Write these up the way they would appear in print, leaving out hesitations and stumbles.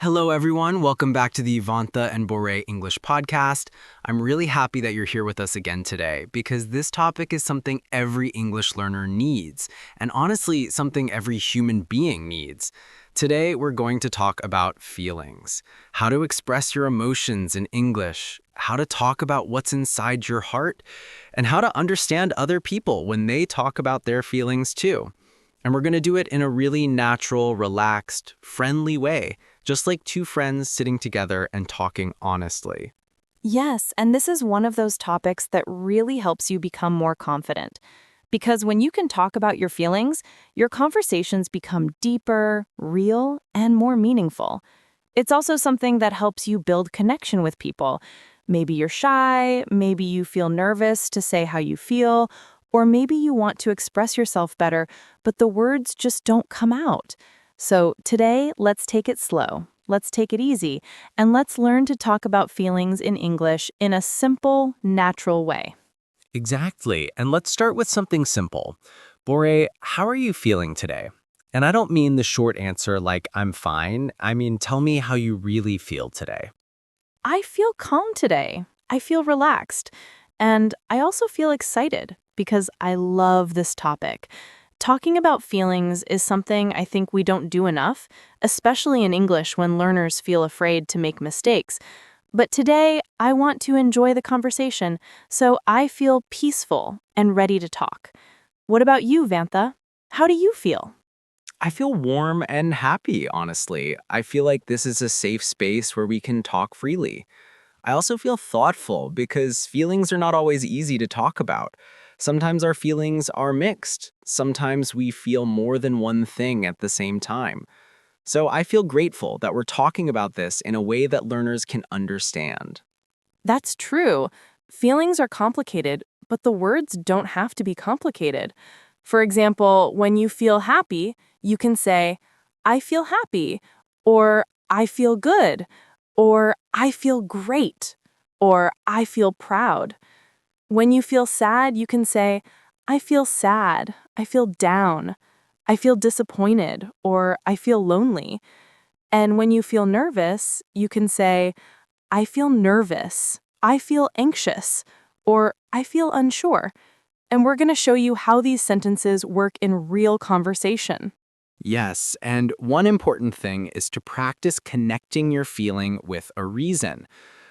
Hello, everyone. Welcome back to the Vantha and Borey English Podcast. I'm really happy that you're here with us again today because this topic is something every English learner needs, and honestly, something every human being needs. Today, we're going to talk about feelings, how to express your emotions in English, how to talk about what's inside your heart, and how to understand other people when they talk about their feelings too. And we're going to do it in a really natural, relaxed, friendly way, just like two friends sitting together and talking honestly. Yes, and this is one of those topics that really helps you become more confident. Because when you can talk about your feelings, your conversations become deeper, real, and more meaningful. It's also something that helps you build connection with people. Maybe you're shy, maybe you feel nervous to say how you feel, or maybe you want to express yourself better, but the words just don't come out. So today, let's take it slow. Let's take it easy, and let's learn to talk about feelings in English in a simple, natural way. Exactly. And let's start with something simple. Borey, how are you feeling today? And I don't mean the short answer like I'm fine. I mean, tell me how you really feel today. I feel calm today. I feel relaxed. And I also feel excited because I love this topic. Talking about feelings is something I think we don't do enough, especially in English when learners feel afraid to make mistakes. But today, I want to enjoy the conversation, so I feel peaceful and ready to talk. What about you, Vantha? How do you feel? I feel warm and happy, honestly. I feel like this is a safe space where we can talk freely. I also feel thoughtful because feelings are not always easy to talk about. Sometimes our feelings are mixed. Sometimes we feel more than one thing at the same time. So I feel grateful that we're talking about this in a way that learners can understand. That's true. Feelings are complicated, but the words don't have to be complicated. For example, when you feel happy, you can say, I feel happy, or I feel good, or I feel great, or I feel proud. When you feel sad, you can say, I feel sad, I feel down, I feel disappointed, or I feel lonely. And when you feel nervous, you can say, I feel nervous, I feel anxious, or I feel unsure. And we're going to show you how these sentences work in real conversation. Yes, and one important thing is to practice connecting your feeling with a reason.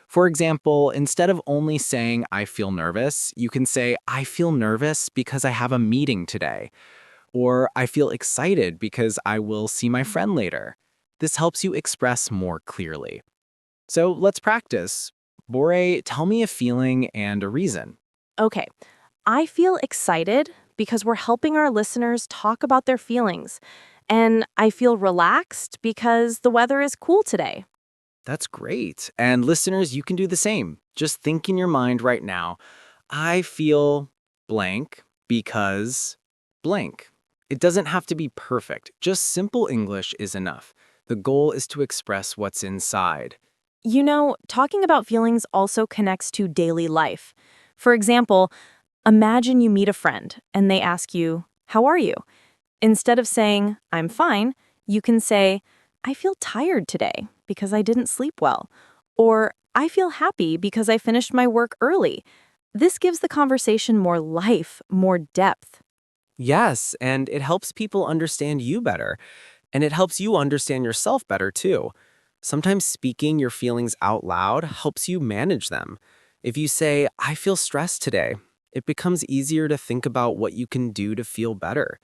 For example, instead of only saying, I feel nervous, you can say, I feel nervous because I have a meeting today. Or I feel excited because I will see my friend later. This helps you express more clearly. So let's practice. Borey, tell me a feeling and a reason. Okay, I feel excited because we're helping our listeners talk about their feelings. And I feel relaxed because the weather is cool today. That's great. And listeners, you can do the same. Just think in your mind right now, I feel blank because blank. It doesn't have to be perfect. Just simple English is enough. The goal is to express what's inside. You know, talking about feelings also connects to daily life. For example, imagine you meet a friend and they ask you, how are you? Instead of saying, I'm fine, you can say, I feel tired today because I didn't sleep well. Or, I feel happy because I finished my work early. This gives the conversation more life, more depth. Yes, and it helps people understand you better. And it helps you understand yourself better too. Sometimes speaking your feelings out loud helps you manage them. If you say, I feel stressed today, it becomes easier to think about what you can do to feel better.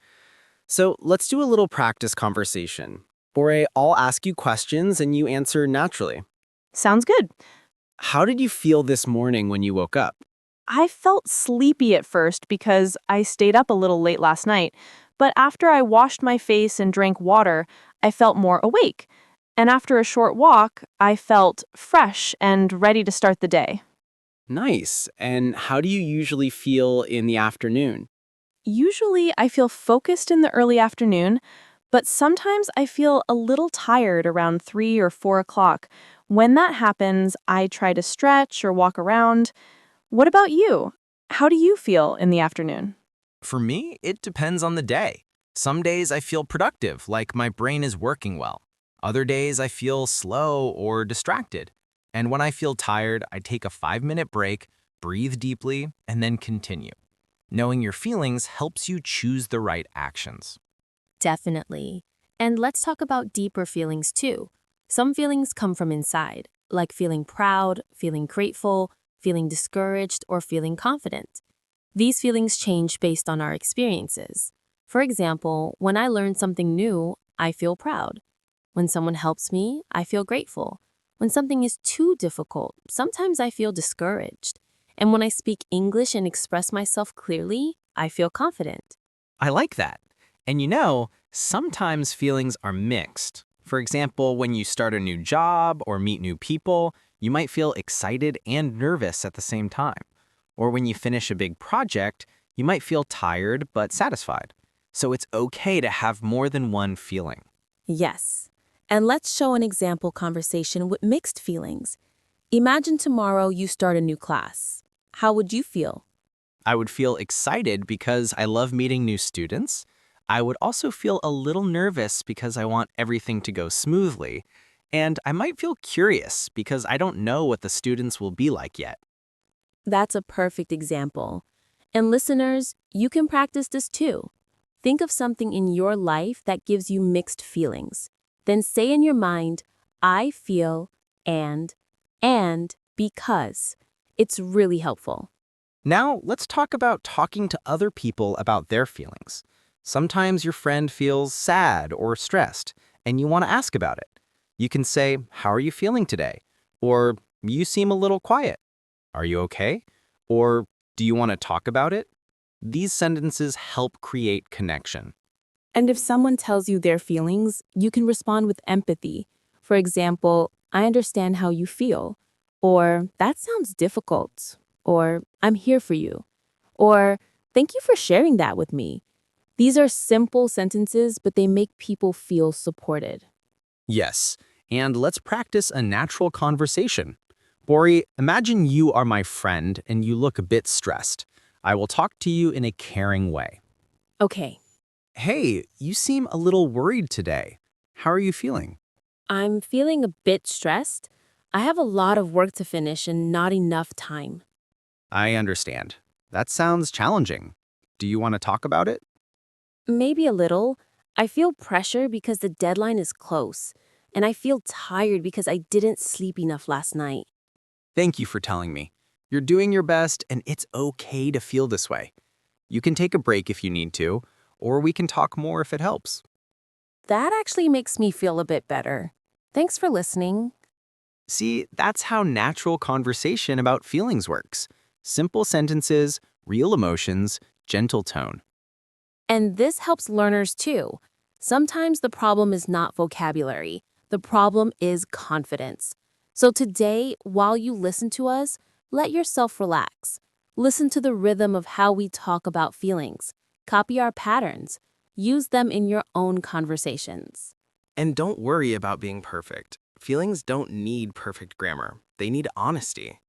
So let's do a little practice conversation. Borey, I'll ask you questions and you answer naturally. Sounds good. How did you feel this morning when you woke up? I felt sleepy at first because I stayed up a little late last night, but after I washed my face and drank water, I felt more awake. And after a short walk, I felt fresh and ready to start the day. Nice. And how do you usually feel in the afternoon? Usually, I feel focused in the early afternoon, but sometimes I feel a little tired around 3 or 4 o'clock. When that happens, I try to stretch or walk around. What about you? How do you feel in the afternoon? For me, it depends on the day. Some days I feel productive, like my brain is working well. Other days I feel slow or distracted. And when I feel tired, I take a 5-minute break, breathe deeply, and then continue. Knowing your feelings helps you choose the right actions. Definitely. And let's talk about deeper feelings too. Some feelings come from inside, like feeling proud, feeling grateful, feeling discouraged, or feeling confident. These feelings change based on our experiences. For example, when I learn something new, I feel proud. When someone helps me, I feel grateful. When something is too difficult, sometimes I feel discouraged. And when I speak English and express myself clearly, I feel confident. I like that. And sometimes feelings are mixed. For example, when you start a new job or meet new people, you might feel excited and nervous at the same time. Or when you finish a big project, you might feel tired but satisfied. So it's okay to have more than one feeling. Yes. And let's show an example conversation with mixed feelings. Imagine tomorrow you start a new class. How would you feel? I would feel excited because I love meeting new students. I would also feel a little nervous because I want everything to go smoothly. And I might feel curious because I don't know what the students will be like yet. That's a perfect example. And listeners, you can practice this too. Think of something in your life that gives you mixed feelings. Then say in your mind, I feel and because. It's really helpful. Now, let's talk about talking to other people about their feelings. Sometimes your friend feels sad or stressed, and you want to ask about it. You can say, "How are you feeling today?" Or, "You seem a little quiet. Are you okay?" Or, "Do you want to talk about it?" These sentences help create connection. And if someone tells you their feelings, you can respond with empathy. For example, I understand how you feel. Or, that sounds difficult. Or, I'm here for you. Or, thank you for sharing that with me. These are simple sentences, but they make people feel supported. Yes, and let's practice a natural conversation. Bori, imagine you are my friend and you look a bit stressed. I will talk to you in a caring way. Okay, Hey, you seem a little worried today. How are you feeling? I'm feeling a bit stressed. I have a lot of work to finish and not enough time. I understand. That sounds challenging. Do you want to talk about it? Maybe a little. I feel pressure because the deadline is close, and I feel tired because I didn't sleep enough last night. Thank you for telling me. You're doing your best, and it's okay to feel this way. You can take a break if you need to, or we can talk more if it helps. That actually makes me feel a bit better. Thanks for listening. See, that's how natural conversation about feelings works. Simple sentences, real emotions, gentle tone. And this helps learners too. Sometimes the problem is not vocabulary. The problem is confidence. So today, while you listen to us, let yourself relax. Listen to the rhythm of how we talk about feelings. Copy our patterns. Use them in your own conversations. And don't worry about being perfect. Feelings don't need perfect grammar. They need honesty.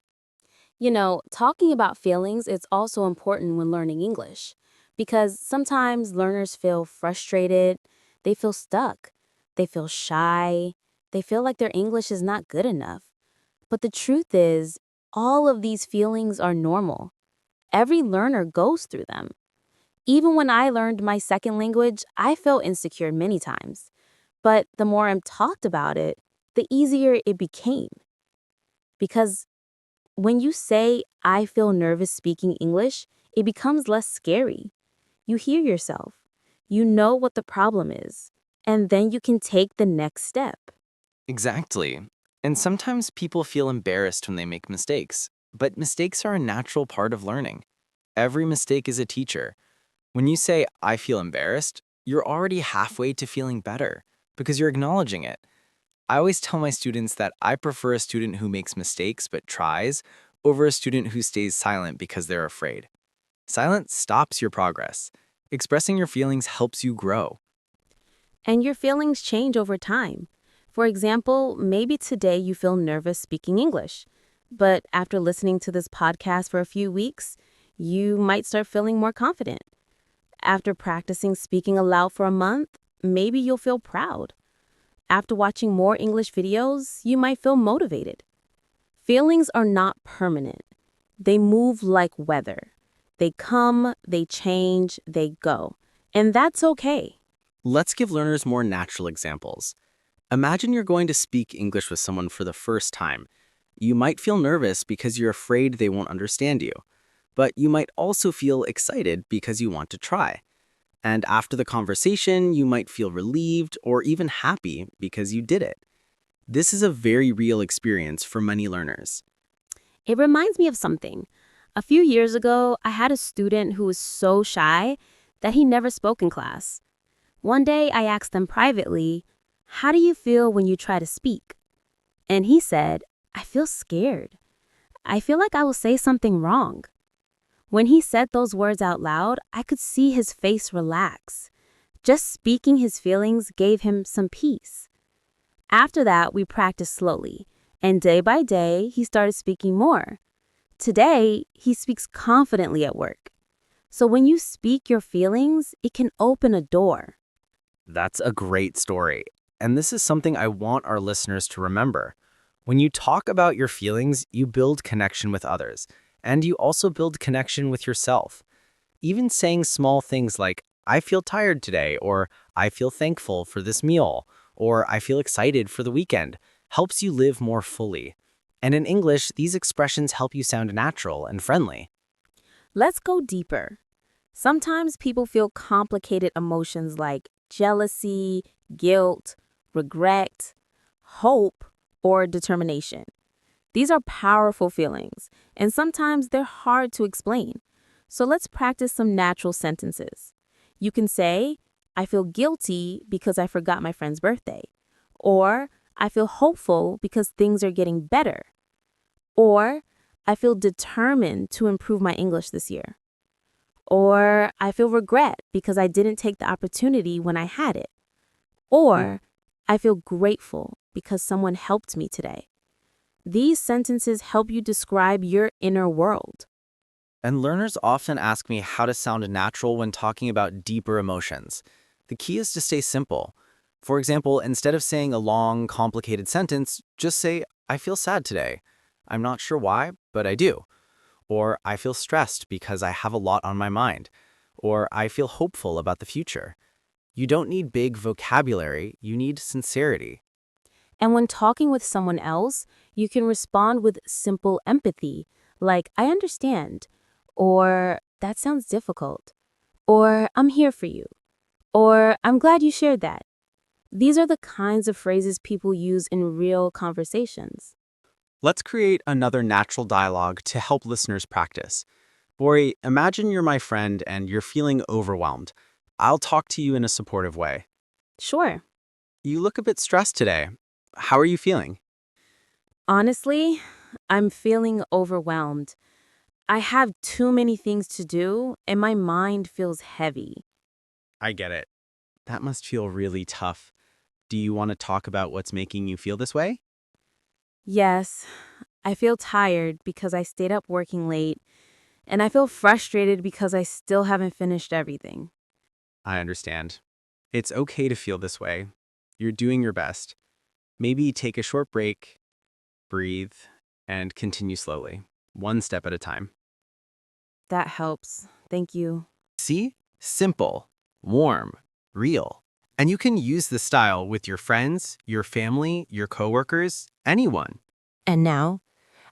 You know, talking about feelings is also important when learning English because sometimes learners feel frustrated, they feel stuck, they feel shy, they feel like their English is not good enough. But the truth is, all of these feelings are normal. Every learner goes through them. Even when I learned my second language, I felt insecure many times. But the more I talked about it, the easier it became. Because when you say, I feel nervous speaking English, it becomes less scary. You hear yourself. You know what the problem is. And then you can take the next step. Exactly. And sometimes people feel embarrassed when they make mistakes. But mistakes are a natural part of learning. Every mistake is a teacher. When you say, "I feel embarrassed," you're already halfway to feeling better because you're acknowledging it. I always tell my students that I prefer a student who makes mistakes but tries over a student who stays silent because they're afraid. Silence stops your progress. Expressing your feelings helps you grow. And your feelings change over time. For example, maybe today you feel nervous speaking English. But after listening to this podcast for a few weeks, you might start feeling more confident. After practicing speaking aloud for a month, maybe you'll feel proud. After watching more English videos, you might feel motivated. Feelings are not permanent. They move like weather. They come, they change, they go. And that's okay. Let's give learners more natural examples. Imagine you're going to speak English with someone for the first time. You might feel nervous because you're afraid they won't understand you, but you might also feel excited because you want to try. And after the conversation, you might feel relieved or even happy because you did it. This is a very real experience for many learners. It reminds me of something. A few years ago, I had a student who was so shy that he never spoke in class. One day, I asked them privately, "How do you feel when you try to speak?" And he said, "I feel scared. I feel like I will say something wrong." When he said those words out loud, I could see his face relax. Just speaking his feelings gave him some peace. After that, we practiced slowly, and day by day, he started speaking more. Today, he speaks confidently at work. So when you speak your feelings, it can open a door. That's a great story. And this is something I want our listeners to remember. When you talk about your feelings, you build connection with others, and you also build connection with yourself. Even saying small things like, "I feel tired today," or "I feel thankful for this meal," or "I feel excited for the weekend," helps you live more fully. And in English, these expressions help you sound natural and friendly. Let's go deeper. Sometimes people feel complicated emotions like jealousy, guilt, regret, hope, or determination. These are powerful feelings, and sometimes they're hard to explain. So let's practice some natural sentences. You can say, "I feel guilty because I forgot my friend's birthday," or "I feel hopeful because things are getting better," or "I feel determined to improve my English this year," or "I feel regret because I didn't take the opportunity when I had it," or "I feel grateful because someone helped me today." These sentences help you describe your inner world. And learners often ask me how to sound natural when talking about deeper emotions. The key is to stay simple. For example, instead of saying a long, complicated sentence, just say, "I feel sad today. I'm not sure why, but I do." Or, "I feel stressed because I have a lot on my mind." Or, "I feel hopeful about the future." You don't need big vocabulary, you need sincerity. And when talking with someone else, you can respond with simple empathy, like, "I understand," or "That sounds difficult," or "I'm here for you," or "I'm glad you shared that." These are the kinds of phrases people use in real conversations. Let's create another natural dialogue to help listeners practice. Bori, imagine you're my friend and you're feeling overwhelmed. I'll talk to you in a supportive way. Sure. "You look a bit stressed today. How are you feeling?" Honestly, I'm feeling overwhelmed. I have too many things to do, and my mind feels heavy. "I get it. That must feel really tough. Do you want to talk about what's making you feel this way?" Yes, I feel tired because I stayed up working late, and I feel frustrated because I still haven't finished everything. "I understand. It's okay to feel this way. You're doing your best. Maybe take a short break, breathe, and continue slowly, one step at a time." That helps. Thank you. See? Simple, warm, real. And you can use this style with your friends, your family, your coworkers, anyone. And now,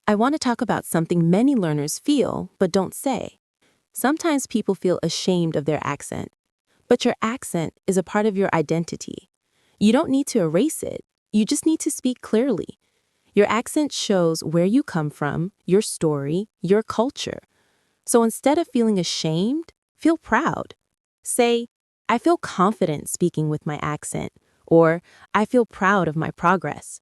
I want to talk about something many learners feel but don't say. Sometimes people feel ashamed of their accent, but your accent is a part of your identity. You don't need to erase it, you just need to speak clearly. Your accent shows where you come from, your story, your culture. So instead of feeling ashamed, feel proud. Say, "I feel confident speaking with my accent," or "I feel proud of my progress."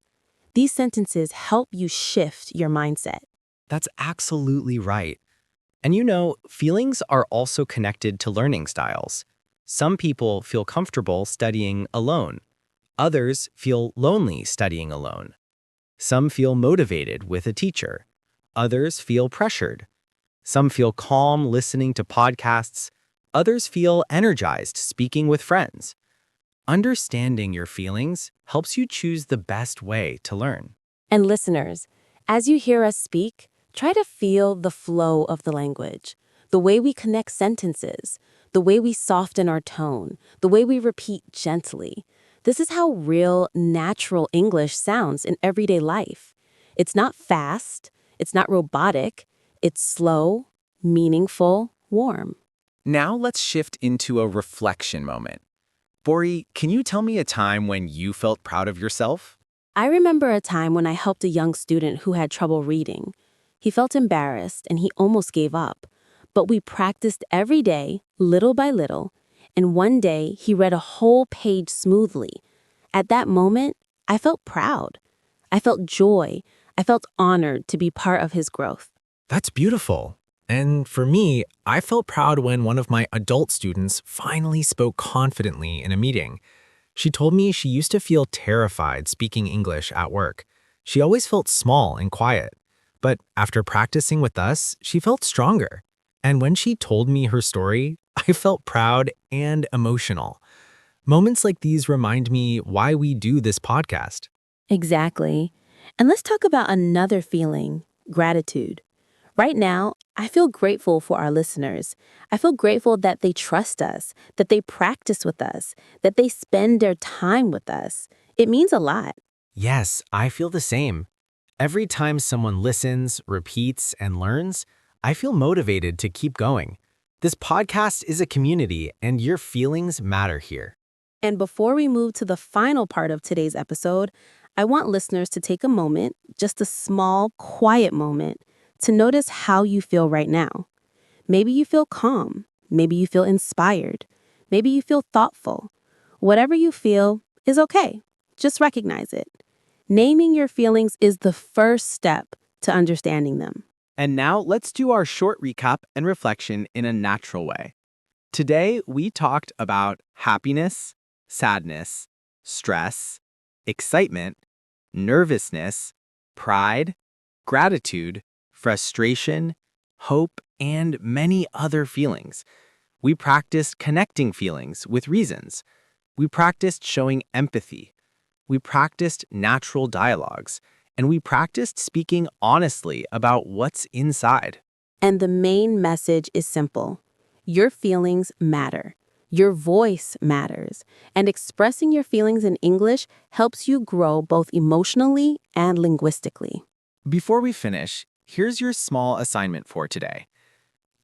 These sentences help you shift your mindset. That's absolutely right. And you know, feelings are also connected to learning styles. Some people feel comfortable studying alone. Others feel lonely studying alone. Some feel motivated with a teacher. Others feel pressured. Some feel calm listening to podcasts. Others feel energized speaking with friends. Understanding your feelings helps you choose the best way to learn. And listeners, as you hear us speak, try to feel the flow of the language, the way we connect sentences, the way we soften our tone, the way we repeat gently. This is how real, natural English sounds in everyday life. It's not fast, it's not robotic, it's slow, meaningful, warm. Now let's shift into a reflection moment. Borey, can you tell me a time when you felt proud of yourself? I remember a time when I helped a young student who had trouble reading. He felt embarrassed and he almost gave up. But we practiced every day, little by little, and one day he read a whole page smoothly. At that moment, I felt proud. I felt joy. I felt honored to be part of his growth. That's beautiful. And for me, I felt proud when one of my adult students finally spoke confidently in a meeting. She told me she used to feel terrified speaking English at work. She always felt small and quiet. But after practicing with us, she felt stronger. And when she told me her story, I felt proud and emotional. Moments like these remind me why we do this podcast. Exactly. And let's talk about another feeling, gratitude. Right now, I feel grateful for our listeners. I feel grateful that they trust us, that they practice with us, that they spend their time with us. It means a lot. Yes, I feel the same. Every time someone listens, repeats, and learns, I feel motivated to keep going. This podcast is a community, and your feelings matter here. And before we move to the final part of today's episode, I want listeners to take a moment, just a small, quiet moment, to notice how you feel right now. Maybe you feel calm. Maybe you feel inspired. Maybe you feel thoughtful. Whatever you feel is okay. Just recognize it. Naming your feelings is the first step to understanding them. And now let's do our short recap and reflection in a natural way. Today, we talked about happiness, sadness, stress, excitement, nervousness, pride, gratitude, frustration, hope, and many other feelings. We practiced connecting feelings with reasons. We practiced showing empathy. We practiced natural dialogues. And we practiced speaking honestly about what's inside. And the main message is simple. Your feelings matter. Your voice matters. And expressing your feelings in English helps you grow both emotionally and linguistically. Before we finish, here's your small assignment for today.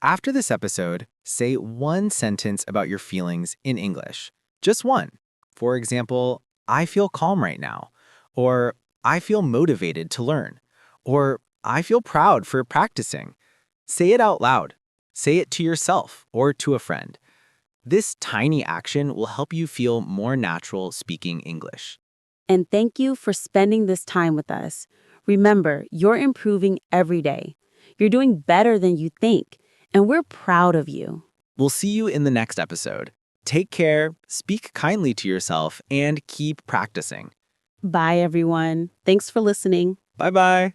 After this episode, say one sentence about your feelings in English. Just one. For example, I feel calm right now. Or I feel motivated to learn. Or I feel proud for practicing. Say it out loud. Say it to yourself or to a friend. This tiny action will help you feel more natural speaking English. And thank you for spending this time with us. Remember, you're improving every day. You're doing better than you think, and we're proud of you. We'll see you in the next episode. Take care, speak kindly to yourself, and keep practicing. Bye, everyone. Thanks for listening. Bye-bye.